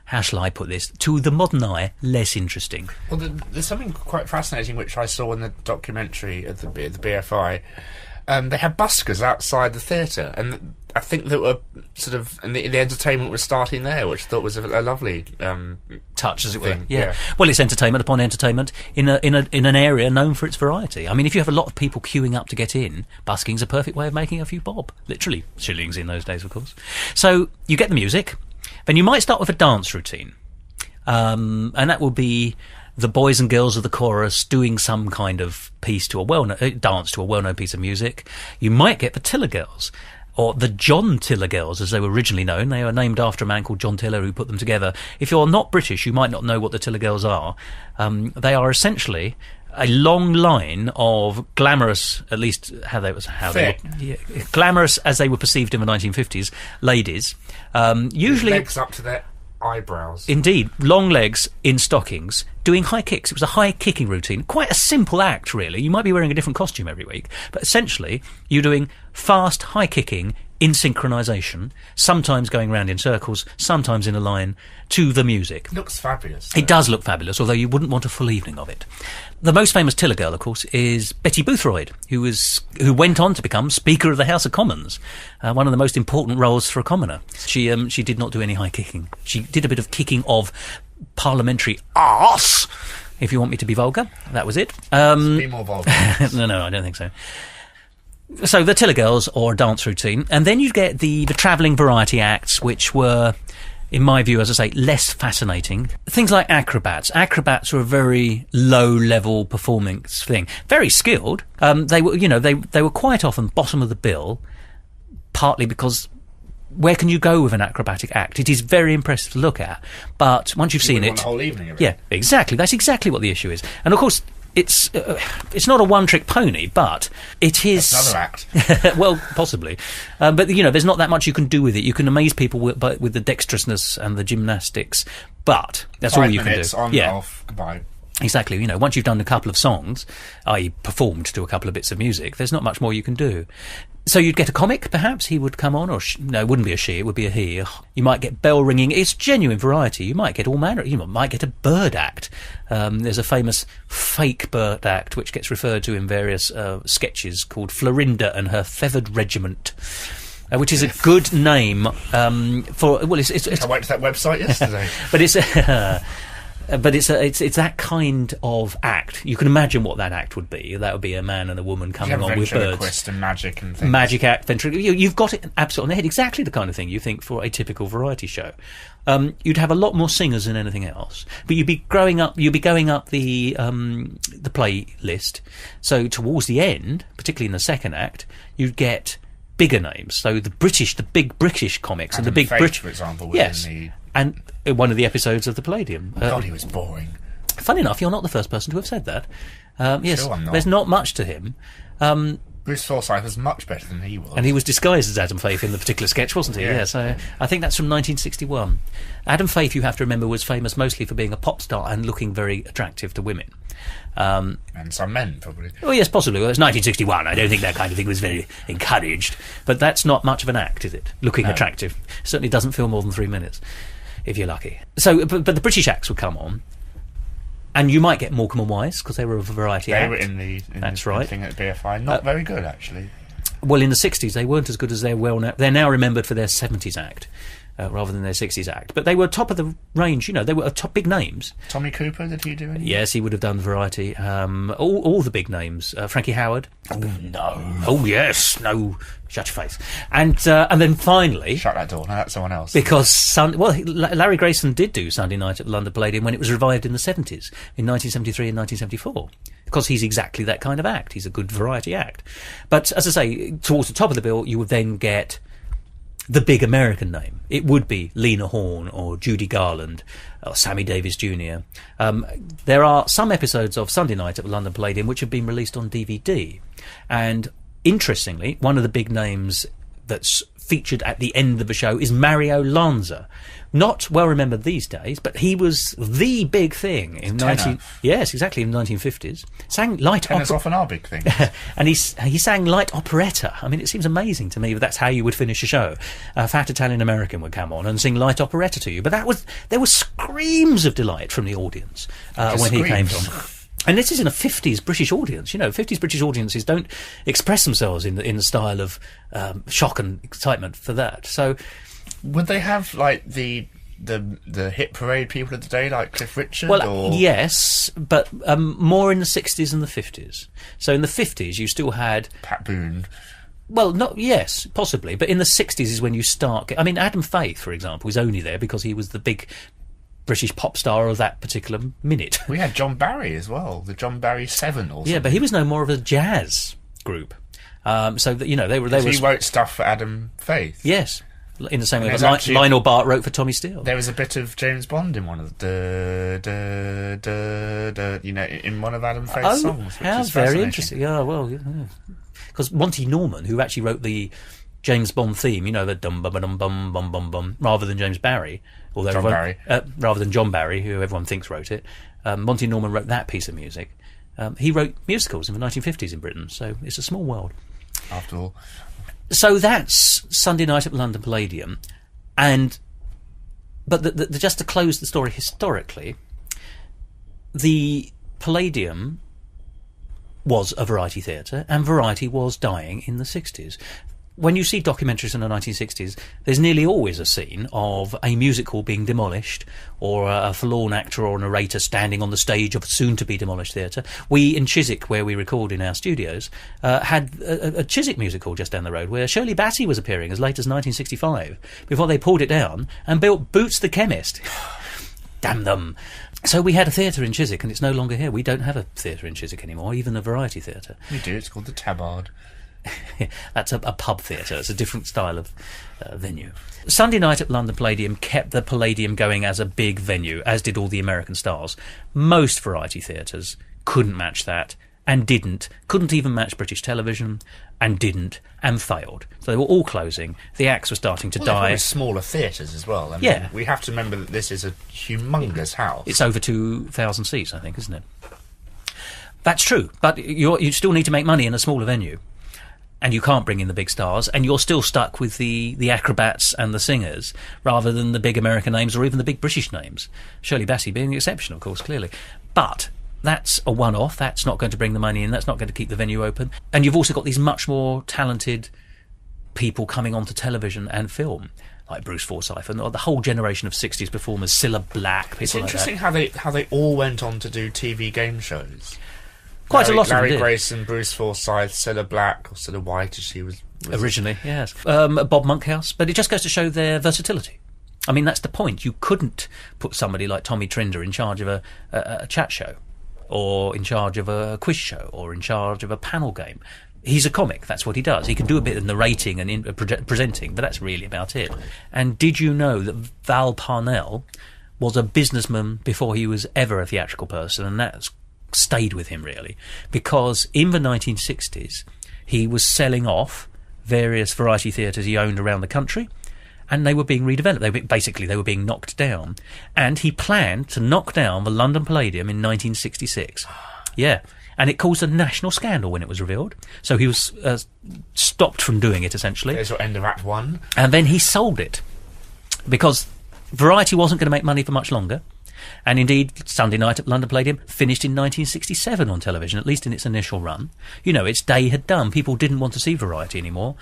how shall I put this, to the modern eye, less interesting. Well, there's something quite fascinating which I saw in the documentary at the BFI. They had buskers outside the theatre, and I think that were sort of, and the entertainment was starting there, which I thought was a lovely touch, as it thing. were. Yeah. Well, it's entertainment upon entertainment in an area known for its variety. I mean, if you have a lot of people queuing up to get in, busking's a perfect way of making a few bob. Literally shillings in those days, of course. So you get the music. Then you might start with a dance routine, and that will be the boys and girls of the chorus doing some kind of piece to a dance to a well-known piece of music. You might get the Tiller Girls, or the John Tiller Girls, as they were originally known. They were named after a man called John Tiller who put them together. If you're not British, you might not know what the Tiller Girls are. They are essentially a long line of glamorous, at least glamorous as they were perceived in the 1950s, ladies, usually legs up to their eyebrows. Indeed, long legs in stockings, doing high kicks. It was a high kicking routine. Quite a simple act, really. You might be wearing a different costume every week, but essentially you're doing fast high kicking in synchronisation, sometimes going round in circles, sometimes in a line, to the music. It looks fabulous. It does look fabulous, although you wouldn't want a full evening of it. The most famous Tiller girl, of course, is Betty Boothroyd, who went on to become Speaker of the House of Commons, one of the most important roles for a commoner. She did not do any high kicking. She did a bit of kicking of parliamentary arse, if you want me to be vulgar. That was it. Be more vulgar. No, I don't think so. So the Tiller Girls, or a dance routine, and then you get the travelling variety acts, which were, in my view, as I say, less fascinating. Things like acrobats. Acrobats were a very low-level performance thing. Very skilled. They were quite often bottom of the bill, partly because where can you go with an acrobatic act? It is very impressive to look at, but once you've seen it, the whole evening of it. Yeah, exactly. That's exactly what the issue is, and of course, it's not a one-trick pony, but it is another act. Well, possibly, but there's not that much you can do with it. You can amaze people with the dexterousness and the gymnastics, but that's all you can do. On, off, goodbye. Exactly. Once you've done a couple of songs, i.e. performed to a couple of bits of music, there's not much more you can do. So you'd get a comic, perhaps. He would come on, or no, it wouldn't be a she, it would be a he. You might get bell ringing. It's genuine variety. You might get all manner. You might get a bird act. There's a famous fake bird act which gets referred to in various sketches called Florinda and Her Feathered Regiment, which is a good name for. Well, it's I went to that website yesterday, but it's. But it's that kind of act. You can imagine what that act would be. That would be a man and a woman coming on with birds. And magic and things. Magic act, ventriloquist. You've got it absolutely on the head. Exactly the kind of thing you think for a typical variety show. You'd have a lot more singers than anything else, but you'd be going up the playlist. So towards the end, particularly in the second act, you'd get bigger names. So the big British comics and the big British, for example, yes. And one of the episodes of the Palladium. God, he was boring. Funny enough, you're not the first person to have said that. Yes, Sure I'm not. there's not much to him. Bruce Forsyth was much better than he was. And he was disguised as Adam Faith in the particular sketch, wasn't he? Yeah. So I think that's from 1961. Adam Faith, you have to remember, was famous mostly for being a pop star and looking very attractive to women. And some men, probably. Oh, yes, possibly. Well, it's 1961. I don't think that kind of thing was very encouraged. But that's not much of an act, is it? Looking attractive. Certainly doesn't feel more than 3 minutes, if you're lucky. So, but the British acts would come on, and you might get Morecambe and Wise, because they were a variety act. They were in the That's right. thing at BFI. Not very good, actually. Well, in the 60s, they weren't as good as they're now. They're now remembered for their 70s act, rather than their 60s act. But they were top of the range, you know, they were top big names. Tommy Cooper, did he do anything? Yes, he would have done variety. All the big names. Frankie Howard. Oh, no. Oh, yes. No. Shut your face. And then finally... Shut that door. No, that's someone else. Because, Larry Grayson did do Sunday Night at the London Palladium when it was revived in the 70s, in 1973 and 1974. Because he's exactly that kind of act. He's a good variety act. But, as I say, towards the top of the bill, you would then get the big American name. It would be Lena Horne or Judy Garland or Sammy Davis Jr. There are some episodes of Sunday Night at the London Palladium which have been released on DVD. And interestingly, one of the big names that's featured at the end of the show is Mario Lanza. Not well remembered these days, but he was the big thing in in the 1950s. Sang light Tenors often are big things. and he sang light operetta. I mean, it seems amazing to me that that's how you would finish a show. A fat Italian American would come on and sing light operetta to you. But there were screams of delight from the audience when he came on. And this is in a 50s British audience. You know, 50s British audiences don't express themselves in the style of shock and excitement for that. So, would they have like the hit parade people of the day, like Cliff Richard? well, or? yes, but more in the 60s and the 50s. So in the 50s, you still had Pat Boone. Well, yes, possibly, but in the 60s is when you start. I mean, Adam Faith, for example, is only there because he was the big British pop star of that particular minute. We had John Barry as well, the John Barry 7 or something. Yeah, but he was no more of a jazz group. So that, you know, they were. He wrote stuff for Adam Faith. Yes, in the same way there's that actually- Lionel Bart wrote for Tommy Steele. There was a bit of James Bond in one of the in one of Adam Faith's songs, which how is very fascinating. interesting. Yeah, well, because Monty Norman, who actually wrote the James Bond theme, you know, the dum bum bum bum bum bum bum, rather than James Barry, although rather than John Barry, who everyone thinks wrote it. Monty Norman wrote that piece of music. He wrote musicals in the 1950s in Britain, so it's a small world. After all, so that's Sunday Night at the London Palladium, but just to close the story historically, the Palladium was a variety theatre, and variety was dying in the 60s. When you see documentaries in the 1960s, there's nearly always a scene of a music hall being demolished, or a forlorn actor or narrator standing on the stage of a soon-to-be-demolished theatre. We, in Chiswick, where we record in our studios, had a Chiswick music hall just down the road, where Shirley Bassey was appearing as late as 1965, before they pulled it down and built Boots the Chemist. Damn them. So we had a theatre in Chiswick, and it's no longer here. We don't have a theatre in Chiswick anymore, even a variety theatre. we do. It's called the Tabard. That's a pub theatre. It's a different style of venue. Sunday Night at London Palladium kept the Palladium going as a big venue, as did all the American stars. Most variety theatres couldn't match that, and couldn't even match British television, and failed. So they were all closing. The acts were starting to die. There were smaller theatres as well. I mean, Yeah. we have to remember that this is a humongous house. It's over 2,000 seats, I think, isn't it? That's true, but you still need to make money in a smaller venue. And you can't bring in the big stars, and you're still stuck with the acrobats and the singers, rather than the big American names or even the big British names. Shirley Bassey being the exception, of course, clearly. But that's a one-off. That's not going to bring the money in. That's not going to keep the venue open. And you've also got these much more talented people coming onto television and film, like Bruce Forsyth and the whole generation of 60s performers, Cilla Black, people It's like interesting that. how they all went on to do TV game shows. Quite a lot of them Larry did. Grayson, Bruce Forsyth, Cilla Black, or Cilla White as she was Originally, yes. Bob Monkhouse. But it just goes to show their versatility. I mean, that's the point. You couldn't put somebody like Tommy Trinder in charge of a chat show, or in charge of a quiz show, or in charge of a panel game. He's a comic. That's what he does. He can do a bit of narrating and presenting, but that's really about it. And did you know that Val Parnell was a businessman before he was ever a theatrical person, and that's stayed with him, really, because in the 1960s, he was selling off various variety theatres he owned around the country, and they were being redeveloped. They were being knocked down. And he planned to knock down the London Palladium in 1966. Yeah. And it caused a national scandal when it was revealed. So he was stopped from doing it, essentially. There's your end of Act 1. And then he sold it, because variety wasn't going to make money for much longer. And indeed, Sunday Night at London Palladium finished in 1967 on television, at least in its initial run. You know, its day had done. People didn't want to see variety anymore.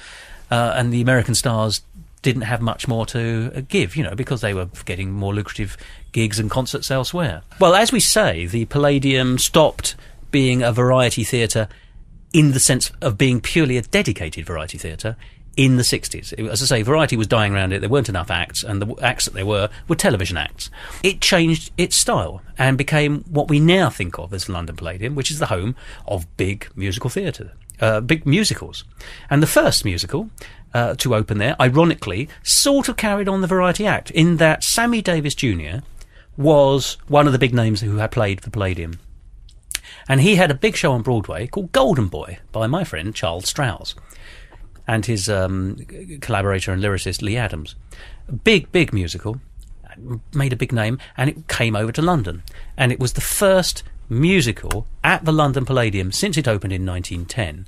And the American stars didn't have much more to give, you know, because they were getting more lucrative gigs and concerts elsewhere. Well, as we say, the Palladium stopped being a variety theatre in the sense of being purely a dedicated variety theatre in the 60s. As I say, variety was dying around it. There weren't enough acts, and the acts that there were television acts. It changed its style and became what we now think of as London Palladium, which is the home of big musical theatre, big musicals. And the first musical to open there, ironically, sort of carried on the variety act, in that Sammy Davis Jr. was one of the big names who had played the Palladium. And he had a big show on Broadway called Golden Boy by my friend Charles Strauss and his collaborator and lyricist Lee Adams. Big musical, made a big name, and it came over to London. And it was the first musical at the London Palladium since it opened in 1910.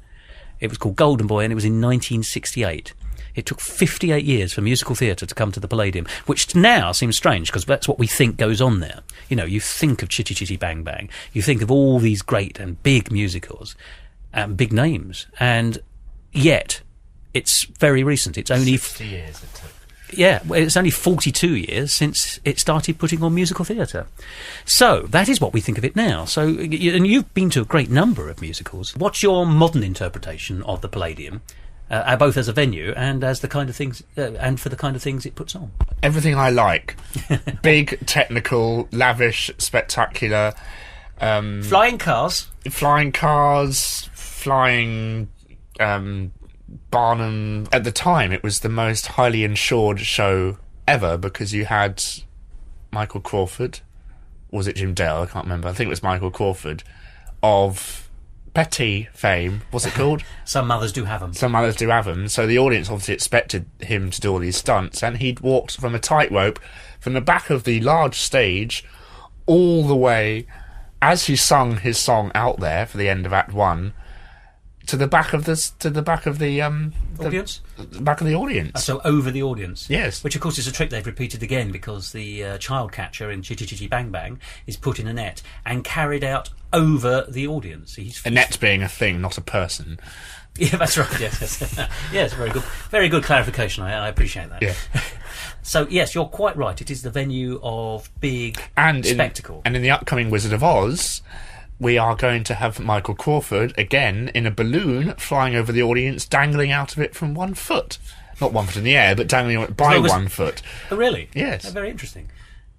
It was called Golden Boy, and it was in 1968. It took 58 years for musical theatre to come to the Palladium, which now seems strange, because that's what we think goes on there. You know, you think of Chitty Chitty Bang Bang, you think of all these great and big musicals, and big names, and yet it's very recent. It's only 60 years it took. Yeah, well, it's only 42 years since it started putting on musical theatre. So that is what we think of it now. So, and you've been to a great number of musicals. What's your modern interpretation of the Palladium, both as a venue and as the kind of things, and for the kind of things it puts on? Everything I like. Big, technical, lavish, spectacular. Flying cars. Flying Barnum. At the time, it was the most highly insured show ever, because you had Michael Crawford, was it Jim Dale? I can't remember. I think it was Michael Crawford, of Petty fame. What's it called? Some mothers do have them. Some mothers do have them. So the audience obviously expected him to do all these stunts, and he'd walked from a tightrope from the back of the large stage all the way, as he sung his song out there for the end of Act 1, to the back of the audience. The back of the audience. So over the audience. Yes. Which of course is a trick they've repeated again, because the child catcher in Chitty Chitty Bang Bang is put in a net and carried out over the audience. A net being a thing, not a person. Yeah, that's right. Yes. Yes, very good clarification. I appreciate that. Yeah. So yes, you're quite right. It is the venue of big spectacle. And in the upcoming Wizard of Oz, we are going to have Michael Crawford, again, in a balloon, flying over the audience, dangling out of it from 1 foot. Not 1 foot in the air, but dangling by 1 foot. Oh, really? Yes. Oh, very interesting.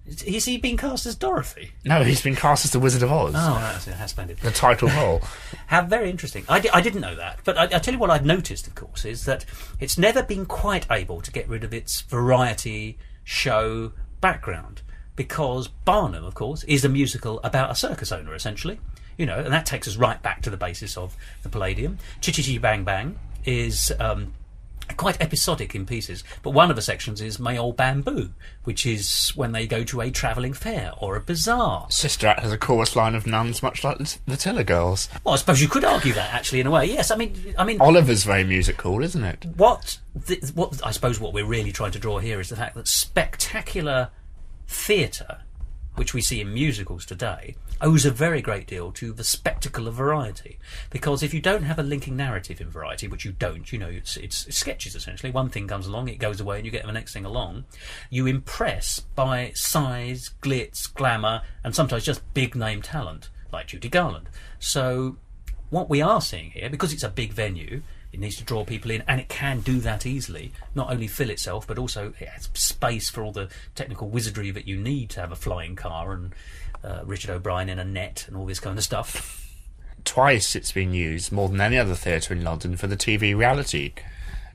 Is he being cast as Dorothy? No, he's been cast as the Wizard of Oz. Oh, that's splendid. The title role. How very interesting. I didn't know that. But I tell you what I've noticed, of course, is that it's never been quite able to get rid of its variety show background. Because Barnum, of course, is a musical about a circus owner, essentially. You know, and that takes us right back to the basis of the Palladium. Chitty Chitty Bang Bang is quite episodic in pieces, but one of the sections is Mayol Bamboo, which is when they go to a travelling fair or a bazaar. Sister Act has a chorus line of nuns, much like the Tiller Girls. Well, I suppose you could argue that, actually, in a way. Yes, I mean, Oliver's very musical, isn't it? What I suppose what we're really trying to draw here is the fact that spectacular theatre, which we see in musicals today, owes a very great deal to the spectacle of variety. Because if you don't have a linking narrative in variety, which you don't, you know, it's sketches essentially. One thing comes along, it goes away, and you get the next thing along. You impress by size, glitz, glamour, and sometimes just big name talent, like Judy Garland. So what we are seeing here, because it's a big venue, it needs to draw people in, and it can do that easily. Not only fill itself, but also it has space for all the technical wizardry that you need to have a flying car and Richard O'Brien in a net and all this kind of stuff. Twice it's been used, more than any other theatre in London, for the TV reality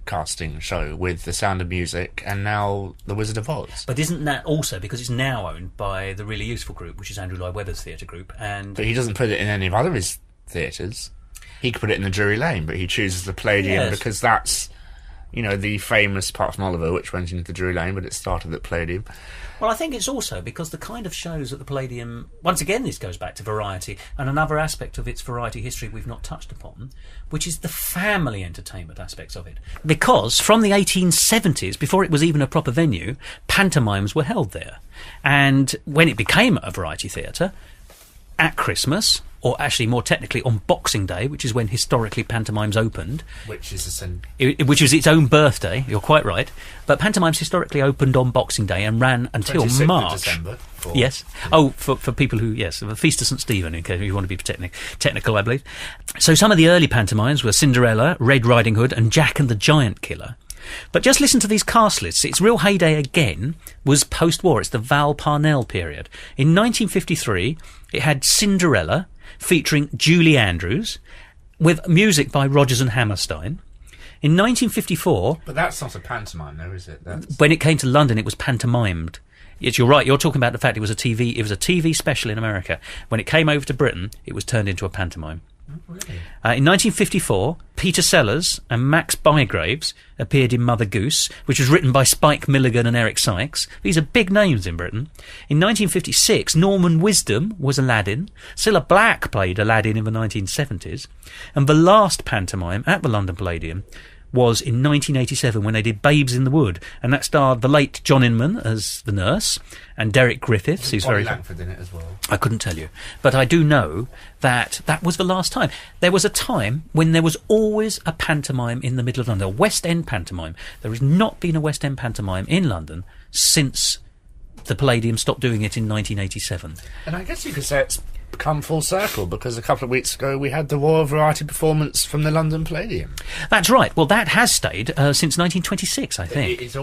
broadcasting show with The Sound of Music and now The Wizard of Oz. But isn't that also because it's now owned by the Really Useful Group, which is Andrew Lloyd Webber's theatre group? But he doesn't put it in any of other his theatres. He could put it in the Drury Lane, but he chooses the Palladium because that's, the famous, apart from Oliver, which went into the Drury Lane, but it started at Palladium. Well, I think it's also because the kind of shows at the Palladium, once again this goes back to variety, and another aspect of its variety history we've not touched upon, which is the family entertainment aspects of it. Because from the 1870s, before it was even a proper venue, pantomimes were held there. And when it became a variety theatre, at Christmas, or actually more technically on Boxing Day, which is when historically pantomimes opened. Which is which was its own birthday, you're quite right. But pantomimes historically opened on Boxing Day and ran until March. Of December. Yes. Oh, for people who, yes, the Feast of St. Stephen, in case you want to be technical, I believe. So some of the early pantomimes were Cinderella, Red Riding Hood and Jack and the Giant Killer. But just listen to these cast lists. Its real heyday again was post-war. It's the Val Parnell period. In 1953, it had Cinderella, featuring Julie Andrews, with music by Rodgers and Hammerstein. In 1954... But that's not a pantomime, though, is it? When it came to London, it was pantomimed. Yes, you're right. You're talking about the fact it was a TV special in America. When it came over to Britain, it was turned into a pantomime. Oh, really? In 1954, Peter Sellers and Max Bygraves appeared in Mother Goose, which was written by Spike Milligan and Eric Sykes. These are big names in Britain. In 1956, Norman Wisdom was Aladdin. Cilla Black played Aladdin in the 1970s. And the last pantomime at the London Palladium was in 1987 when they did Babes in the Wood, and that starred the late John Inman as the nurse and Derek Griffiths, who's very Langford in it as well. I couldn't tell you, but I do know that was the last time. There was a time when there was always a pantomime in the middle of London, a West End pantomime. There has not been a West End pantomime in London since the Palladium stopped doing it in 1987. And I guess you could say it's come full circle, because a couple of weeks ago we had the Royal Variety performance from the London Palladium. That's right. Well, that has stayed since 1926, I think. They've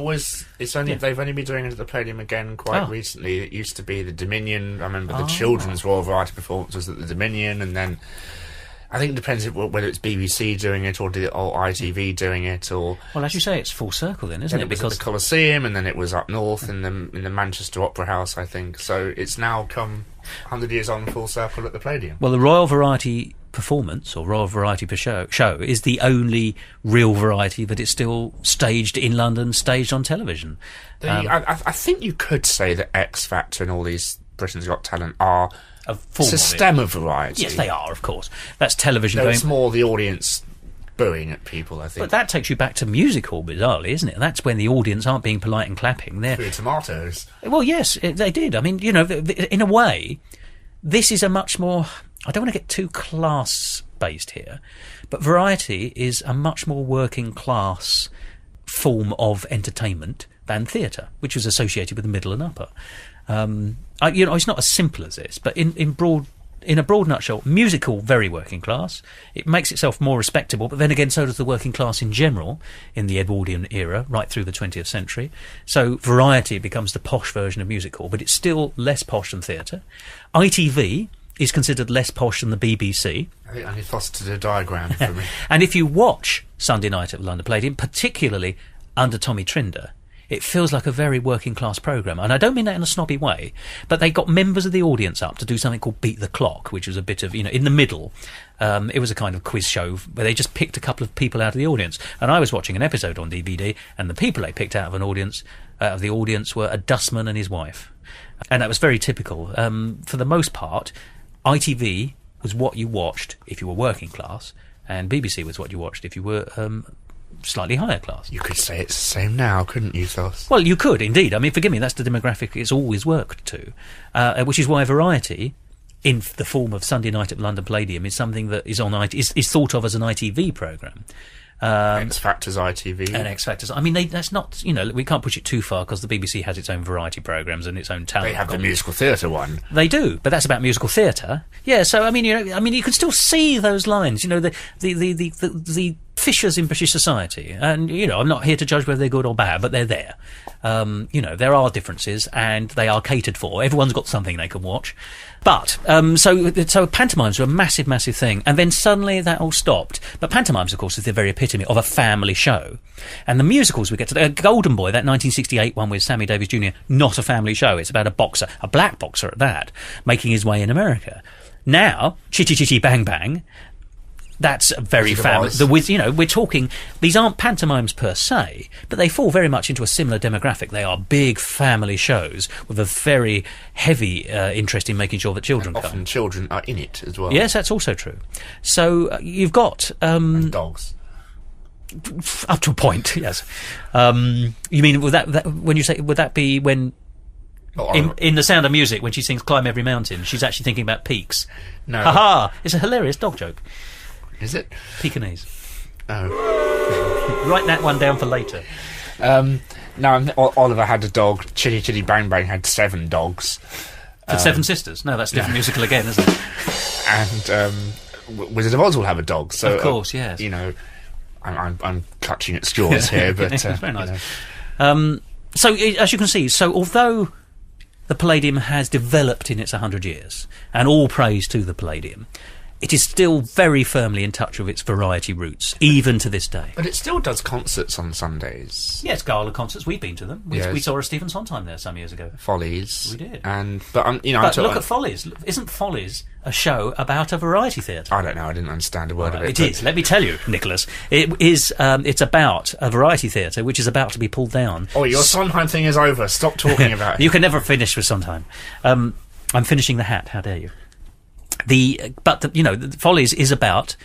only been doing it at the Palladium again quite recently. It used to be the Dominion. I remember the children's Royal Variety performance was at the Dominion, and then I think it depends whether it's BBC doing it or ITV doing it, or... Well, as you say, it's full circle then, isn't it? Because it was at the Coliseum, and then it was up north in the Manchester Opera House, I think. So it's now come 100 years on full circle at the Palladium. Well, the Royal Variety performance, or Royal Variety show, is the only real variety that is still staged in London, staged on television. I think you could say that X Factor and all these Britain's Got Talent are... a form system of variety. Yes, they are, of course. That's television. No, it's more the audience booing at people, I think. But that takes you back to music hall, bizarrely, isn't it? That's when the audience aren't being polite and clapping. They're through tomatoes. Well, yes, they did. I mean, in a way, this is a much more... I don't want to get too class-based here, but variety is a much more working-class form of entertainment than theatre, which was associated with the middle and upper. It's not as simple as this, but in a broad nutshell, musical, very working class. It makes itself more respectable, but then again, so does the working class in general in the Edwardian era, right through the 20th century. So variety becomes the posh version of music hall, but it's still less posh than theatre. ITV is considered less posh than the BBC. I think I need Thos to do a diagram for me. And if you watch Sunday Night at the London Palladium, particularly under Tommy Trinder, it feels like a very working class programme. And I don't mean that in a snobby way, but they got members of the audience up to do something called Beat the Clock, which was a bit of, in the middle. It was a kind of quiz show where they just picked a couple of people out of the audience. And I was watching an episode on DVD, and the people they picked out of the audience were a dustman and his wife. And that was very typical. For the most part, ITV was what you watched if you were working class, and BBC was what you watched if you were slightly higher class. You could say it's the same now, couldn't you, Thos? Well, you could, indeed. I mean, forgive me, that's the demographic it's always worked to, which is why variety, in the form of Sunday Night at London Palladium, is something that is is thought of as an ITV programme. X Factor's ITV. And X Factor's. I mean, that's not, we can't push it too far because the BBC has its own variety programmes and its own talent. They have the musical theatre one. They do, but that's about musical theatre. Yeah, so I mean, you can still see those lines. The fissures in British society. And, I'm not here to judge whether they're good or bad, but they're there. There are differences, and they are catered for. Everyone's got something they can watch. But, so pantomimes were a massive, massive thing. And then suddenly that all stopped. But pantomimes, of course, is the very epitome of a family show. And the musicals we get to... Golden Boy, that 1968 one with Sammy Davis Jr., not a family show. It's about a boxer, a black boxer at that, making his way in America. Now, Chitty Chitty Bang Bang... That's a very family. We're talking. These aren't pantomimes per se, but they fall very much into a similar demographic. They are big family shows with a very heavy interest in making sure that children come. Often children are in it as well. Yes, that's also true. So you've got and dogs. Up to a point. Yes. You mean would that when you say would that be when? In The Sound of Music, when she sings "Climb Every Mountain," she's actually thinking about peaks. No. Ha! It's a hilarious dog joke. Is it? Pekingese. Oh. Write that one down for later. No, Oliver had a dog. Chitty Chitty Bang Bang had 7 dogs. For 7 sisters? No, that's a different musical again, isn't it? And Wizard of Oz will have a dog. So, of course, yes. I'm clutching at straws here, but... it's very nice. So, as you can see, although the Palladium has developed in its 100 years, and all praise to the Palladium... It is still very firmly in touch with its variety roots, even to this day. But it still does concerts on Sundays. Yes, gala concerts. We've been to them. We saw a Stephen Sondheim there some years ago. Follies. We did. But look at Follies. Isn't Follies a show about a variety theatre? I don't know. I didn't understand a word of it. It is. Let me tell you, Nicholas. It is. It's about a variety theatre which is about to be pulled down. Oh, your Sondheim thing is over. Stop talking about it. You can never finish with Sondheim. I'm finishing The Hat. How dare you? The Follies is about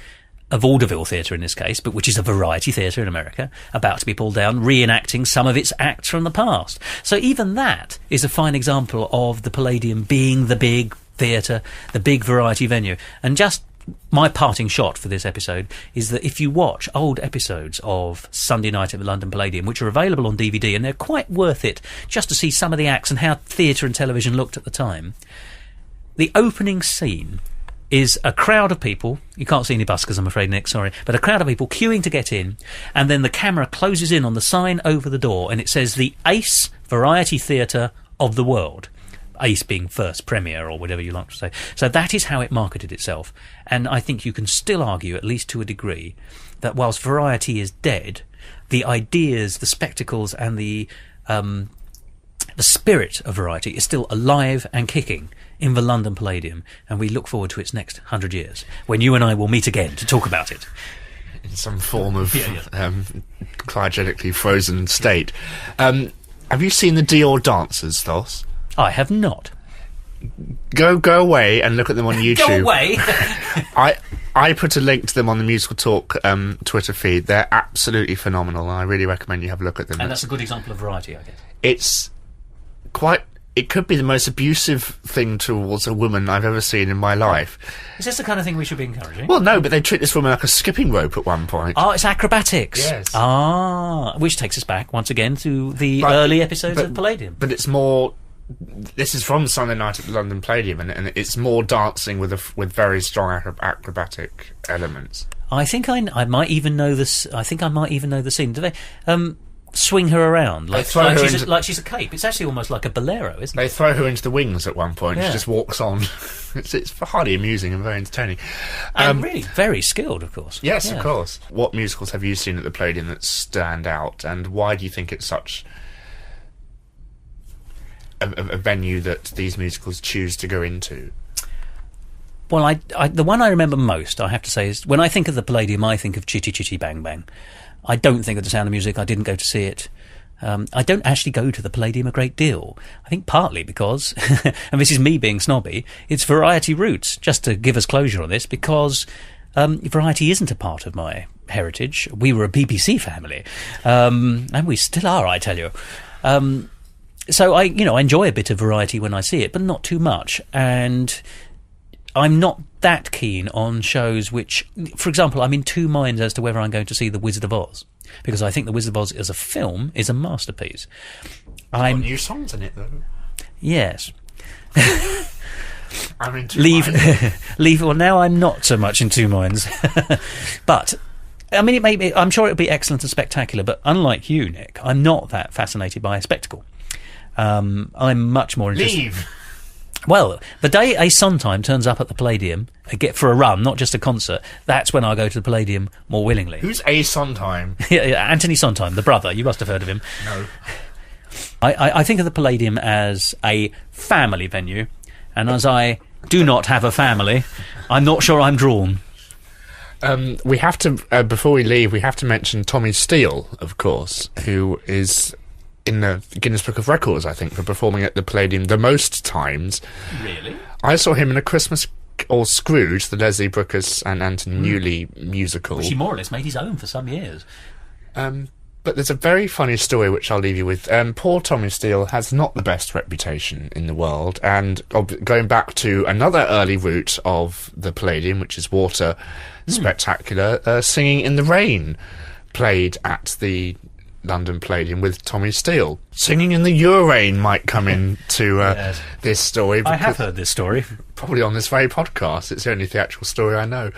a vaudeville theatre in this case, but which is a variety theatre in America, about to be pulled down, reenacting some of its acts from the past. So even that is a fine example of the Palladium being the big theatre, the big variety venue. And just my parting shot for this episode is that if you watch old episodes of Sunday Night at the London Palladium, which are available on DVD, and they're quite worth it just to see some of the acts and how theatre and television looked at the time, the opening scene is a crowd of people. You can't see any buskers, I'm afraid, Nick, sorry. But a crowd of people queuing to get in, and then the camera closes in on the sign over the door, and it says the Ace Variety Theatre of the World. Ace being first premiere, or whatever you like to say. So that is how it marketed itself. And I think you can still argue, at least to a degree, that whilst variety is dead, the ideas, the spectacles, and the spirit of variety is still alive and kicking in the London Palladium, and we look forward to its next 100 years, when you and I will meet again to talk about it. In some form of cryogenically frozen state. Have you seen the Dior dancers, Thos? I have not. Go away and look at them on YouTube. Go away! I put a link to them on the Musical Talk Twitter feed. They're absolutely phenomenal, and I really recommend you have a look at them. And that's a good example of variety, I guess. It's quite... It could be the most abusive thing towards a woman I've ever seen in my life. Is this the kind of thing we should be encouraging? Well, no, but they treat this woman like a skipping rope at one point. Oh, it's acrobatics. Yes. Ah, which takes us back, once again, to the early episodes of Palladium. But it's more... This is from Sunday Night at the London Palladium, and it's more dancing with very strong acrobatic elements. I think I might even know this. I think I might even know the scene. Do they swing her around like she's a cape? It's actually almost like a bolero, isn't it? They throw her into the wings at one point. Yeah. She just walks on. It's highly amusing and very entertaining. And really very skilled, of course. Yes, of course. What musicals have you seen at the Palladium that stand out, and why do you think it's such a venue that these musicals choose to go into? Well, I the one I remember most, I have to say, is when I think of the Palladium, I think of Chitty Chitty Bang Bang. I don't think of The Sound of Music. I didn't go to see it. I don't actually go to the Palladium a great deal. I think partly because, and this is me being snobby, it's variety roots, just to give us closure on this, because variety isn't a part of my heritage. We were a BBC family, and we still are, I tell you. So I enjoy a bit of variety when I see it, but not too much. And I'm not that keen on shows which, for example, I'm in two minds as to whether I'm going to see The Wizard of Oz, because I think The Wizard of Oz as a film is a masterpiece. Got new songs in it, though. Yes. I'm in two minds. Well, now I'm not so much in two minds. But I mean, I'm sure it'll be excellent and spectacular, but unlike you, Nick, I'm not that fascinated by a spectacle. I'm much more interested... Leave! Well, the day a Sondheim turns up at the Palladium for a run, not just a concert, that's when I go to the Palladium more willingly. Who's a Sondheim? Anthony Sondheim, the brother. You must have heard of him. No. I think of the Palladium as a family venue, and as I do not have a family, I'm not sure I'm drawn. We have to, before we leave, we have to mention Tommy Steele, of course, who is in the Guinness Book of Records, I think, for performing at the Palladium the most times. Really? I saw him in A Christmas or Scrooge, the Leslie Brookes and Anthony Newley musical. Which he more or less made his own for some years. But there's a very funny story which I'll leave you with. Poor Tommy Steele has not the best reputation in the world, and going back to another early route of the Palladium, which is Water Spectacular, Singing in the Rain, played at the London Palladium with Tommy Steele. Singing in the Urrain might come into Yes. this story. I have heard this story. Probably on this very podcast. It's the only theatrical story I know.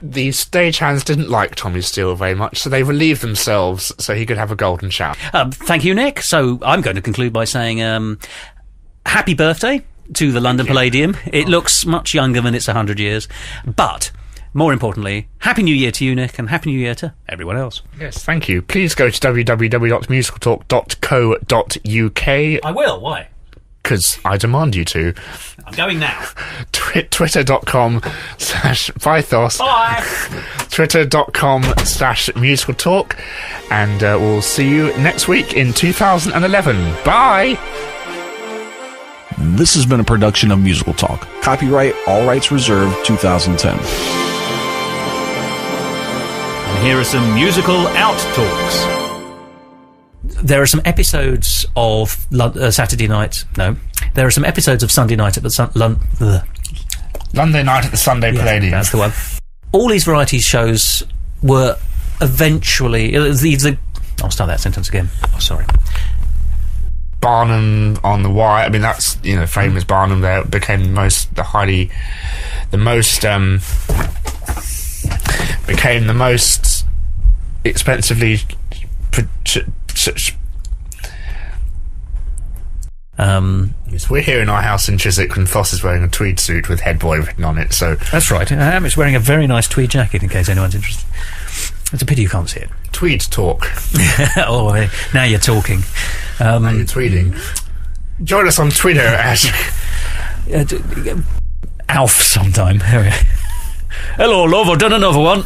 The stagehands didn't like Tommy Steele very much, so they relieved themselves so he could have a golden shower. Thank you, Nick. So I'm going to conclude by saying happy birthday to the London Palladium. It looks much younger than it's 100 years. But more importantly, Happy New Year to you, Nick, and Happy New Year to everyone else. Yes, thank you. Please go to www.musicaltalk.co.uk. I will. Why? Because I demand you to. I'm going now. Twitter.com/Bye Thos. Bye. Twitter.com/musicaltalk. And we'll see you next week in 2011. Bye. This has been a production of Musical Talk. Copyright, all rights reserved, 2010. And here are some musical out-talks. There are some episodes of Saturday night. No, there are some episodes of Sunday night at the London Night at the Sunday Palladium. That's the one. All these variety shows were eventually... I'll start that sentence again. Oh, sorry. Barnum on the Wire. I mean, that's, famous Barnum there. Became the most expensively... Yes, we're here in our house in Chiswick and Thos is wearing a tweed suit with Head Boy written on it, so... That's right. Hamlet's wearing a very nice tweed jacket, in case anyone's interested. It's a pity you can't see it. Tweed talk. Oh, now you're talking. Now you're tweeding. Join us on Twitter at... Alf sometime. Hello, love, I've done another one.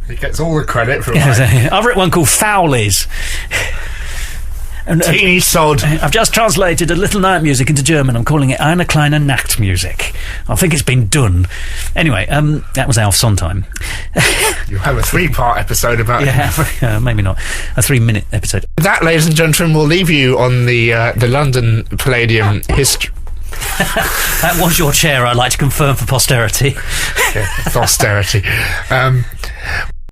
He gets all the credit for I've written one called Fowlies. Teeny sod. I've just translated a little night music into German. I'm calling it Eine kleine Nachtmusik. I think it's been done. Anyway, that was Alf Sondheim. You have a 3-part episode about it. Maybe not. A 3-minute episode. With that, ladies and gentlemen, we'll leave you on the London Palladium history. That was your chair, I'd like to confirm for posterity. Posterity.